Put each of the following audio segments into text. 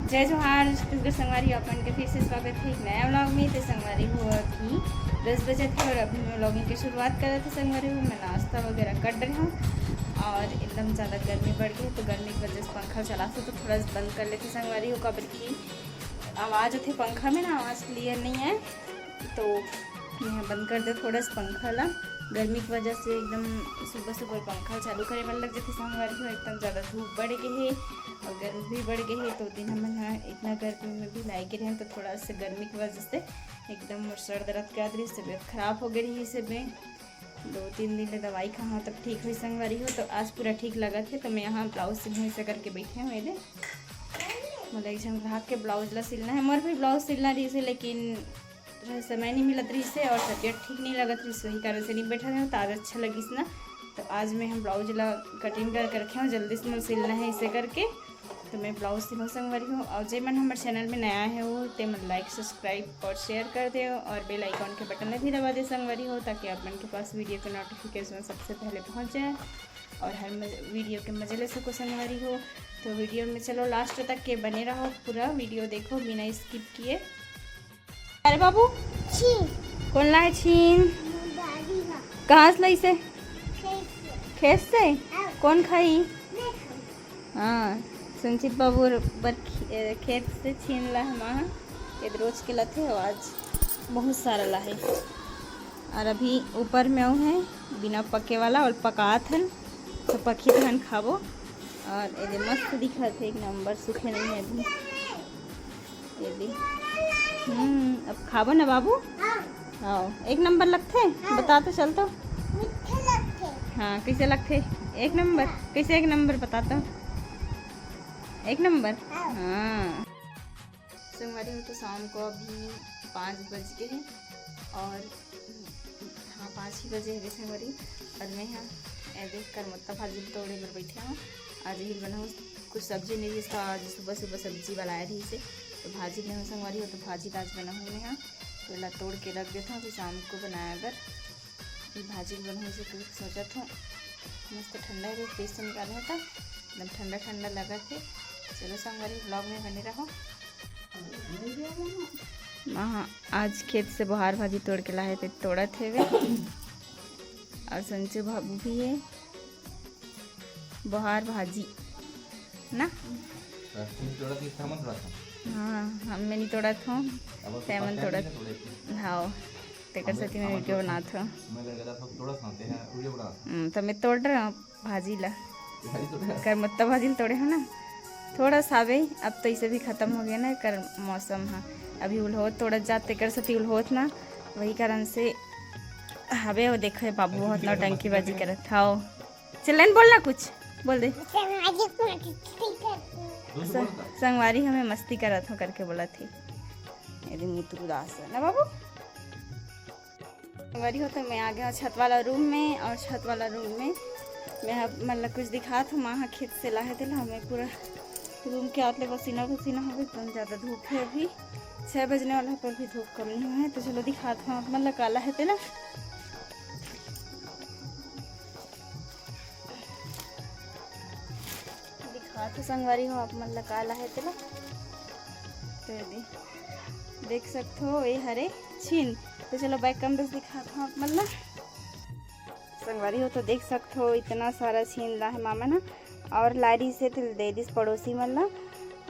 जय जोहार छत्तीसगढ़ संगवारी अपन के फिर से स्वागत है एक नया व्लॉग में। तो संगवारी हो अभी 10 बजे थे और अभी मैं व्लॉगिंग की शुरुआत कर रहे थे। संगवारी हो मैं नाश्ता वगैरह कर रही हूँ और एकदम ज़्यादा गर्मी बढ़ गई तो गर्मी की वजह से पंखा चला तो थोड़ा सा बंद कर लेते। संगवारी हो कबर की आवाज़ होती पंखा में ना, आवाज़ क्लियर नहीं है तो मैं बंद कर दे थोड़ा सा पंखा ला। गर्मी की वजह से एकदम सुबह सुबह पंखा चालू करे वाला लग जाते। संगवारी हो एकदम ज़्यादा धूप बढ़ गई है और गर्मी भी बढ़ गई है तो दिन हम यहाँ इतना गर्मी में भी लाई के रहे तो थोड़ा सा गर्मी की वजह से एकदम सर दर्द कर रही, तबीयत खराब हो गई है। सब 2-3 दिन दवाई खाऊँ तब ठीक हुई। संगवारी हो तो आज पूरा ठीक लगा थे तो मैं यहाँ ब्लाउज सिलने से करके बैठे हूँ। मेरे मतलब ऐसा ग्राहक के ब्लाउज ला सिलना है, मोर भी ब्लाउज सिलना रही से लेकिन समय नहीं मिलत रही से और तबीयत ठीक नहीं लगत रही, वही कारण से नहीं बैठा रहे तो आज अच्छा लगी ना। तो आज मैं हम ब्लाउज ला कटिंग करके रखे हूँ, जल्दी से मैं सिलना है इसे करके तो मैं ब्लाउज सिलो। संगवारी हूँ और जे मन हमारे चैनल में नया है वो ते मन लाइक सब्सक्राइब और शेयर कर दे और बेल आइकॉन के बटन में भी दबा दे संगवारी हो, ताकि अपन के पास वीडियो के नोटिफिकेशन सबसे पहले पहुँच जाए और हर वीडियो के मजे ले सको। संगवारी हो तो वीडियो में चलो लास्ट तक के बने रहो, पूरा वीडियो देखो बिना स्किप किए। अरे बाबू कौन लाए छीन? कहाँ से लाई से? खेत से? कौन खाई? हाँ संचित बाबू पर खेत से छीन ला है वहाँ ये रोज के लथे और आज बहुत सारा ला है। और अभी ऊपर में वो है बिना पके वाला और पकात हन तो पकी हन खाबो और ये मस्त दिखा थे एक नंबर, सूखे नहीं है अभी ये। अब खाबो ना बाबू? हाँ एक नंबर लगते बता तो चल तो। हाँ कैसे लगते? एक नंबर कैसे? एक नंबर बताता हूँ एक नंबर। हाँ संगवारी हो तो शाम को अभी 5 बज गए हैं और हाँ 5 ही बजे है संगवारी और मैं यहाँ देख कर मतलब भाजी तोड़े पर बैठे हूँ। आज ही बनाऊँ कुछ सब्जी नहीं था, आज सुबह सुबह सब्जी बनाया रही से तो भाजी बनाऊँ संगवारी हो तो भाजी आज बनाऊँ मैं यहाँ पहला तोड़ के रख देता हूँ फिर शाम को बनाया अगर ये भाजी बनाऊँ से कुछ सोचा था। मस्त ठंडा है फ्रिज से निकाला था एकदम ठंडा ठंडा लगा थे। चलो संगवारी ब्लॉग में बने रहो। हाँ आज खेत से बहार भाजी तोड़ के लाए थे, तोड़ा थे वे और संचू भाभी भी है बहार भाजी ना। हाँ हमने नहीं तोड़ा था सैमन तोड़ा। हाँ तेकर साथी में वीडियो बना था तो मैं तोड़ रहा हूँ भाजी ला कर मतलब भाजी तोड़े हो ना थोड़ा सावे। अब तो इसे भी ख़त्म हो गया ना कर मौसम। हाँ अभी उल्होत तोड़ जाते कर सती उल्होत ना वही कारण से हवे वो देखो बाबू बहुत नौटंकी बाजी करत हाओ। चलन बोलना कुछ बोल दे। संगवारी हमें मस्ती करत हो करके बोला थी यदि मुतु उदास है ना बाबू। संगवारी हो तो मैं आ गया छत वाला रूम में और छत वाला रूम में मैं मतलब कुछ दिखा था वहाँ खेत से लाए थे ना हमें पूरा रूम के आतले पसीना पसीना हो गई एकदम ज़्यादा धूप है। अभी 6 बजने वाला पर भी धूप कम नहीं हुआ है तो चलो दिखाता हूँ मतलब काला है तेला दिखा तो संगवारी हो आप मतलब काला है तेला तो देख सकते हो ये हरे छीन। तो चलो बैक कैमरे से दिखाता हूँ आप मतलब संगवारी हो तो देख सकते हो इतना सारा छीन ला है मामा ना और लारी से दे दिस पड़ोसी मतलब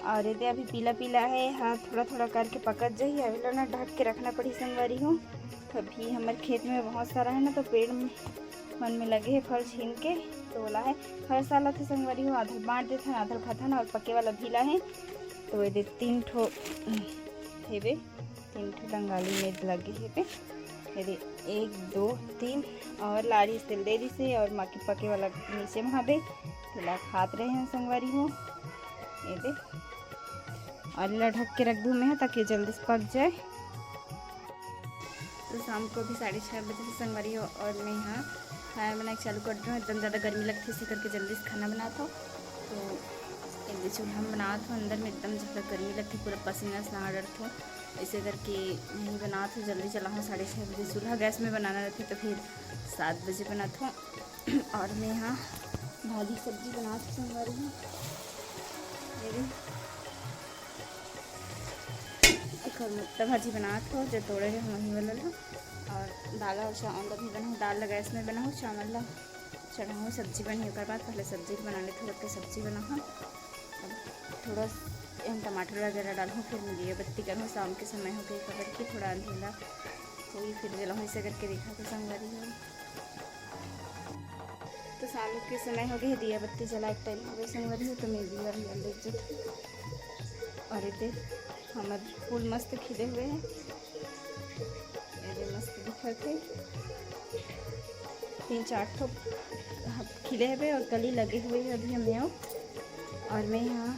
और ये अभी पीला पीला है। हाँ थोड़ा थोड़ा करके पकड़ जाइए अभी ना ढक के रखना पड़ी संगवारी हो। अभी हमारे खेत में बहुत सारा है ना तो पेड़ में मन में लगे है फल छीन के तो बोला है हर साल थे संगवारी हो आधा बांट देते हैं आधा खाता ना और पके वाला भीला है तो ये 3 ठो थे 3 ठो टंगाली में लगे है यदि 1 2 3 और लारी तेल दे दी से और माँ की पके वाला नीचे वहाँ दे तेला खात रहे हैं संगवारी हो ये दे और इला ढक के रख दूँ मैं ताकि जल्दी से पक जाए। तो शाम को भी 6:30 बजे से संगवारी हो और मैं यहाँ खाना बनाना चालू कर रही हूँ। एकदम ज़्यादा गर्मी लगती है इसी करके जल्दी से खाना बनाता हूँ तो एक चूल्हा में बनाता हूँ अंदर में एकदम ज़्यादा गर्मी लगती पूरा पसीना से डरता हूँ ऐसे करके नहीं बनाता हूँ। जल्दी चला हूँ 6:30 बजे चूल्हा गैस में बनाना रहती तो फिर 7 बजे बनाता हूँ और मैं यहाँ भाजी सब्जी बनाती हूँ संगवारी हूँ। कल मुत्ता भाजी बनात हो जो तोड़े रहे वहीं वाला ला और दाल और चावल भी बना दाल लगा इसमें बना हो चावल ला चढ़ा हो सब्जी बनी ओकर बाद पहले सब्जी बना ले थोड़ा के सब्जी बना हो थोड़ा टमाटर वगैरह डाल हो फिर मैं दिया बत्ती करूँ शाम के समय हो गई खबर की थोड़ा अंधेरा कोई फिर जला ऐसे करके देखा तो संगवारी हो तो शाम के समय हो गई दिया बत्ती जला एक टाइम हो गई संगवारी हो तो मैं दिया और इतने हमारे फूल मस्त खिले हुए हैं मस्त दिखा थे 3-4 ठो खिले हुए और कली लगे हुए हैं अभी हमें और मैं यहाँ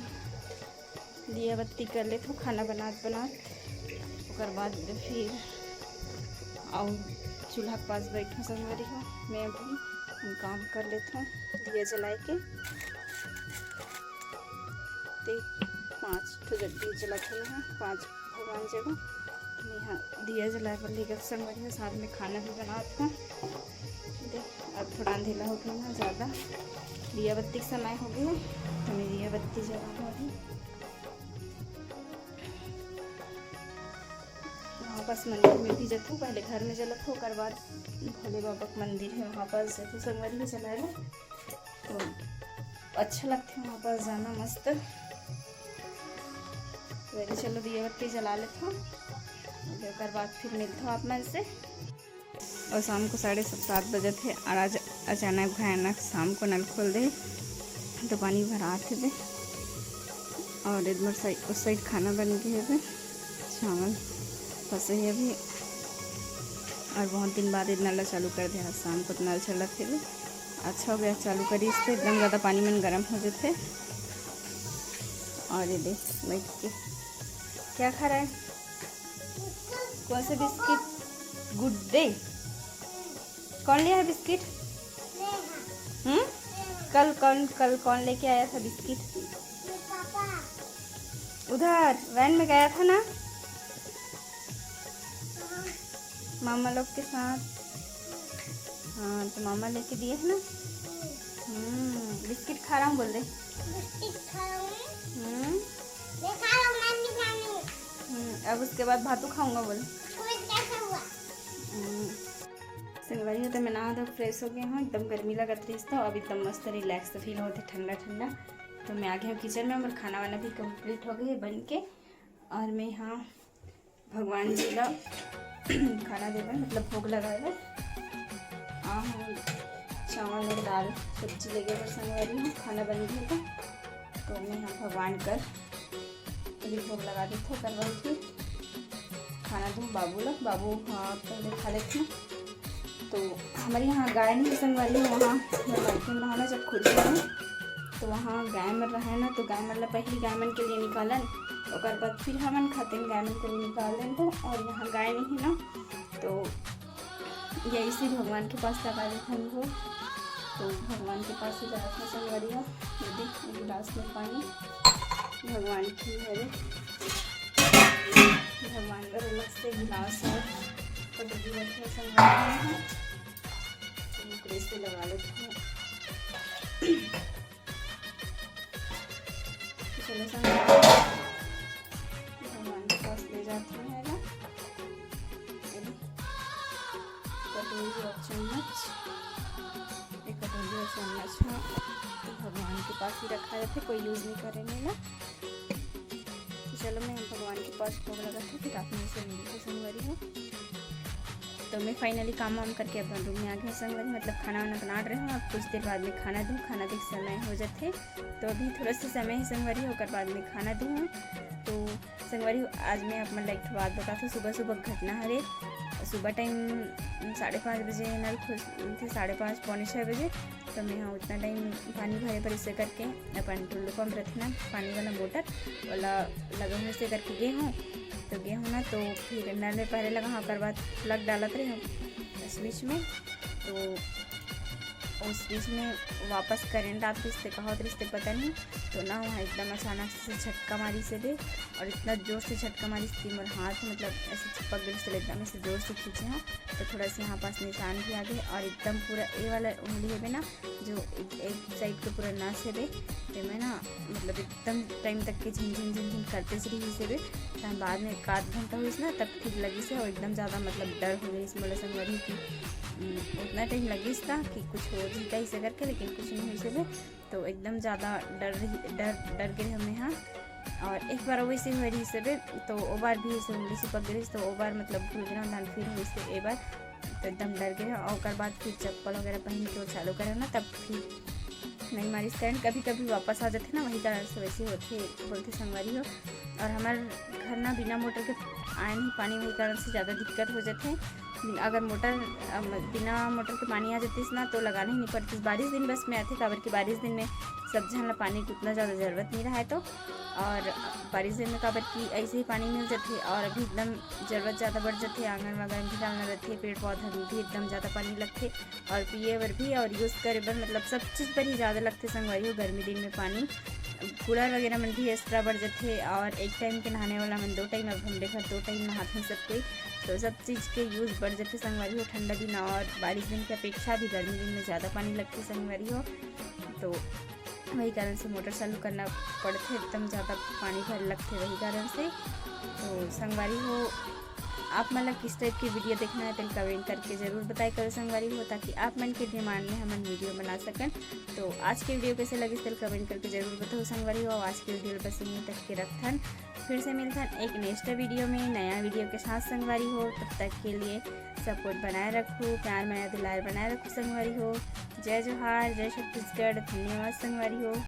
दिया बत्ती कर लेती हूँ खाना बनात उसके बाद फिर और चूल्हा के पास बैठूँ संगवारी हो मैं अभी काम कर लेती हूँ दिया जलाए के 5 ठो दिया जलाते हैं 5 भगवान जगह मैं यहाँ दिया जलाए पर लेकर संगवारी हो साथ में खाना भी बनाता हूँ अब थोड़ा अंधेला हो गया ना ज़्यादा दिया बत्ती का समय हो गया तो मैं दिया बत्ती जला अभी वहाँ पास मंदिर में भी जाती हूँ पहले घर में जलत हो कर बाद भोले बाबा का मंदिर है वहाँ पास जाती हूँ संगवारी में चला लो तो अच्छा लगता है वहाँ पास जाना मस्त तो चलो दिया बत्ती जला लेता हूँ उसके बाद फिर मिलता हूँ आप मन से और शाम को 7:30 बजे थे और आज अचानक भयानक शाम को नल खोल दे तो पानी भरा थे और इधर साइड उस साइड खाना बन गए थे चावल फंसे है अभी और बहुत दिन बाद नल चालू कर दिया शाम को नल चला थे अच्छा हो गया चालू करी इससे एकदम ज़्यादा पानी में गर्म हो जाते और ये देख बैठ के क्या खा रहा है कौन सा बिस्किट गुड डे कौन लिया है बिस्किट कल कौन लेके आया था बिस्किट उधर वैन में गया था ना मामा लोग के साथ हाँ तो मामा लेके दिए है ना बिस्किट खा रहा हूँ बोल दे अब उसके बाद भातू खाऊंगा बोल संगवारी हो तो मैं नहा धो फ्रेश हो गया हूँ एकदम गर्मी लगा रही था अब एकदम मस्त रिलैक्स फील होते ठंडा ठंडा तो मैं आ गई हूँ किचन में और खाना वाना भी कंप्लीट हो गई है बन के और मैं यहाँ भगवान जी का खाना देगा मतलब भोग लगाएगा चावल और दाल सब्जी ले गए संगवारी हूँ खाना बन गया तो मैं यहाँ भगवान कर अभी भोग लगा देती हूँ करवा के खाना दूँ बाबू हाँ पहले खा लेते हैं तो हमारे यहाँ गाय नहीं संगवारी है वहाँ बाइक में रहा ना जब खुद जाए तो वहाँ गाय मर रहा है ना तो गाय मतलब पहली गाय मन के लिए निकालन और बाद फिर हमन खाते हैं गाय मन के लिए निकाल दें तो और यहाँ गाय नहीं है ना तो यही से भगवान के पास लगा देते हम लोग तो भगवान के पास ही जाते हैं संगवारी हो यदि गिलास में पानी भगवान की है भगवान का अलग से गिलास और पटरी रखे संगवारी से लगा लेते हैं चलो संगवारी भगवान के पास ले जाते हैं ना कटोरी और चम्मच एक कटोरी और चम्मच हाँ भगवान के पास ही रखा जाता है कोई यूज़ नहीं करेंगे ना तो चलो मैं भगवान के पास भोग लगा था फिर आप मेरे से मिलते संगवारी हो तो मैं फाइनली काम वाम करके अपना रूम में आ गया संगवारी मतलब खाना वाना बना रहे हूँ अब कुछ देर बाद में खाना दूँ खाना देख समय हो जाते तो अभी थोड़ा सा समय है संगवारी होकर बाद में खाना दूँ तो संगवारी आज मैं अपना लाइक बात बताता सुबह सुबह घटना हरे सुबह टाइम 5:30 बजे नल खुलते 5:30 पौने 6 बजे तो मैं यहाँ उतना टाइम पानी भरे पर इससे करके अपन टुल्लू पंप रहते ना पानी वाला मोटर वाला लगा हुए से करके गए हूँ तो गए हूँ ना तो फिर नल में पहले लगा हाँ कर बाद प्लग डालत रहे हूँ स्विच में तो उस बीच में वापस करेंट आते रिश्ते कहा रिश्ते पता नहीं, तो ना वहाँ एकदम अचानक से झटका मारी से दे, और इतना ज़ोर से झटका मारी थी मोर हाथ मतलब ऐसे चिपक गई से एकदम ऐसे ज़ोर से खींचे हैं, तो थोड़ा सा यहाँ पास निशान भी आ गए, और एकदम पूरा ए वाला उंगली है ना जो एक साइड पे पूरा नस है बे, तो मैं ना मतलब एकदम टाइम तक के झिन करते से रही से बे, बाद में 1 घंटा हुई ना तब ठीक लगी से, और एकदम ज़्यादा मतलब डर हो गई इस मोला संगवारी की, उतना टाइम लगी था कि कुछ हो जीता इसे करके, लेकिन कुछ नहीं हुई से, तो एकदम ज़्यादा डर गए हमें यहाँ। और एक बार वैसे हुई रही से तो ओ बार भी ऐसे उंगली से पक गई, तो ओ बार मतलब भूल गया धान, फिर हुई से ए बार तो एकदम डर गए, और बाद फिर चप्पल वगैरह पहन के वो चालू करे ना तब फिर नहीं मारिश करंट कभी कभी वापस आ जाते ना, वही कारण से वैसे होते बोलते संगवारी हो। और हमारे घर ना बिना मोटर के आए नहीं पानी, वही कारण से ज़्यादा दिक्कत हो जाते हैं। अगर बिना मोटर के पानी आ जाती ना तो लगाना ही नहीं पड़ती। बारिश दिन बस में आते काबर कि बारिश दिन में सब जहाँ पानी की उतना ज़्यादा ज़रूरत नहीं रहा है, तो और बारिश दिन में काबर कि ऐसे ही पानी मिल जाते, और अभी एकदम ज़रूरत ज़्यादा बढ़ जाती है, आंगन वागन भी डालना रहते, पेड़ पौधा में भी एकदम ज़्यादा पानी लगते, और पिए बर भी और यूज़ करे बर मतलब सब चीज़ पर ही ज़्यादा लगते संगवारी हो। गर्मी दिन में पानी कूलर वगैरह में भी एक्स्ट्रा बढ़ जाते, और एक टाइम के नहाने वाला मन 2 टाइम, अब हम देखा 2 टाइम नहाते हैं सब कोई, तो सब चीज़ के यूज़ बढ़ जाते संगवारी हो। ठंडा दिन और बारिश दिन की अपेक्षा भी गर्मी दिन में ज़्यादा पानी लगती संगवारी हो, तो वही कारण से मोटर चालू करना पड़ते, एकदम ज़्यादा पानी भर लगते वही कारण से। तो संगवारी हो आप मतलब किस टाइप की वीडियो देखना है तो कमेंट करके ज़रूर बताया करो संगवारी हो, ताकि आप मन के डिमांड में हम वीडियो बना सकें। तो आज की वीडियो कैसे लगी तो कमेंट करके ज़रूर बताओ संगवारी हो। आज की वीडियो बस यहीं तक के रखन, फिर से मिलता एक नेक्स्ट वीडियो में नया वीडियो के साथ संगवारी हो। तब तक के लिए सपोर्ट बनाए रखो, प्यार बनाए दुलार बनाए रखो संगवारी हो। जय जोहार, जय छत्तीसगढ़, धन्यवाद संगवारी हो।